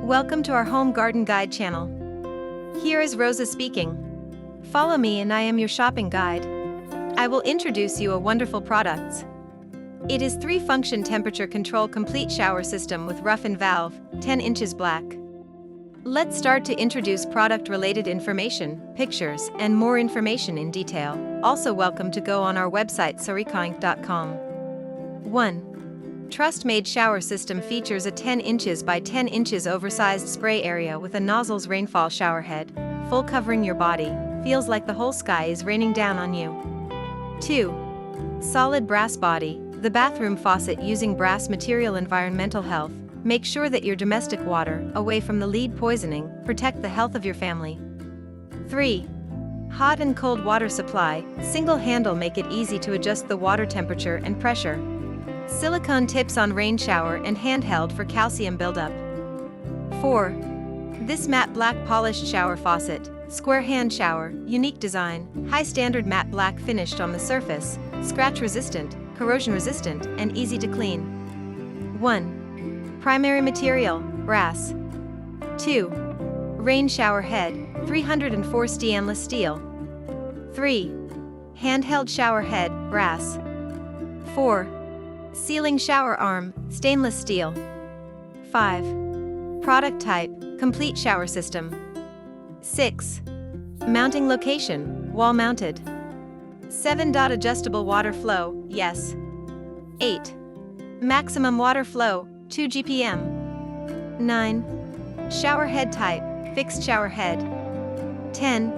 Welcome to our Home Garden Guide channel. Here is Rosa speaking. Follow me and I am your shopping guide. I will introduce you a wonderful products. It is 3-function temperature control complete shower system with rough-in valve, 10 inches black. Let's start to introduce product-related information, pictures, and more information in detail. Also welcome to go on our website 𝐬𝐴𝐻𝐼𝐼𝐻.com. 1. Trust-made shower system features a 10 inches by 10 inches oversized spray area with a nozzle's rainfall shower head, full covering your body, feels like the whole sky is raining down on you. 2. Solid brass body, the bathroom faucet using brass material. Environmental health, make sure that your domestic water, away from the lead poisoning, protect the health of your family. 3. Hot and cold water supply, single handle, make it easy to adjust the water temperature and pressure. Silicone tips on rain shower and handheld for calcium buildup. 4. This matte black polished shower faucet, square hand shower, unique design, high standard matte black finished on the surface, scratch resistant, corrosion resistant, and easy to clean. 1. Primary material, brass. 2. Rain shower head, 304 stainless steel. 3. Handheld shower head, brass. 4. Sealing shower arm, stainless steel. 5. Product type, complete shower system. 6. Mounting location, wall mounted. 7. Adjustable water flow, yes. 8. Maximum water flow, 2 GPM. 9. Shower head type, fixed shower head. 10.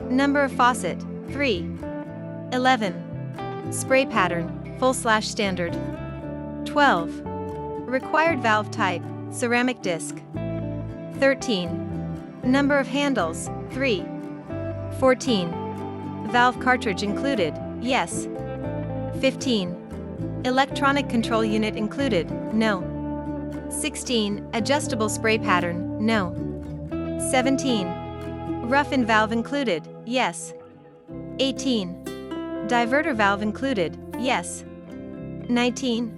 Number of faucet, 3. 11. Spray pattern, full/standard. 12. Required valve type, ceramic disc. 13. Number of handles, 3. 14. Valve cartridge included, yes. 15. Electronic control unit included, no. 16. Adjustable spray pattern, no. 17. Rough-in valve included, yes. 18. Diverter valve included, yes. 19.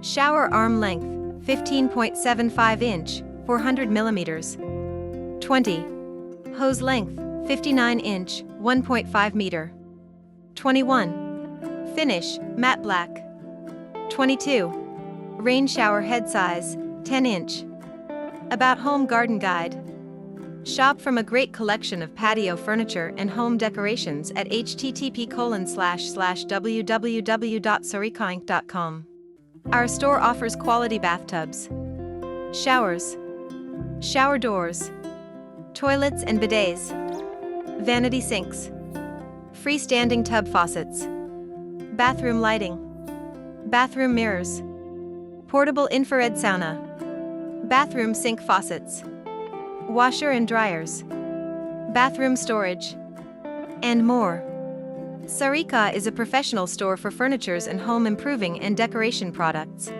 Shower arm length, 15.75 inch, 400 millimeters. 20. Hose length, 59 inch, 1.5 meter. 21. Finish, matte black. 22. Rain shower head size, 10 inch. About Home Garden Guide. Shop from a great collection of patio furniture and home decorations at http://www.𝐬𝐴𝐻𝐼𝐻.com. Our store offers quality bathtubs, showers, shower doors, toilets and bidets, vanity sinks, freestanding tub faucets, bathroom lighting, bathroom mirrors, portable infrared sauna, bathroom sink faucets, washer and dryers, bathroom storage, and more. 𝐬𝐴𝐻𝐼𝐻 is a professional store for furnitures and home improving and decoration products.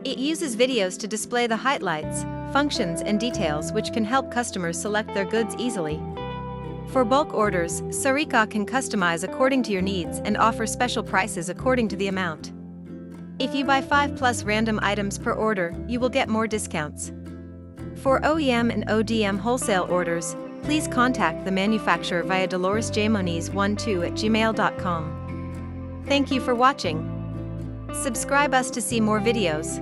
It uses videos to display the highlights, functions and details which can help customers select their goods easily. For bulk orders, 𝐬𝐴𝐻𝐼𝐻 can customize according to your needs and offer special prices according to the amount. If you buy 5+ random items per order, you will get more discounts. For OEM and ODM wholesale orders, please contact the manufacturer via 𝐷𝐸𝐿𝑒𝐻𝑗monese12@gmail.com. Thank you for watching. Subscribe us to see more videos.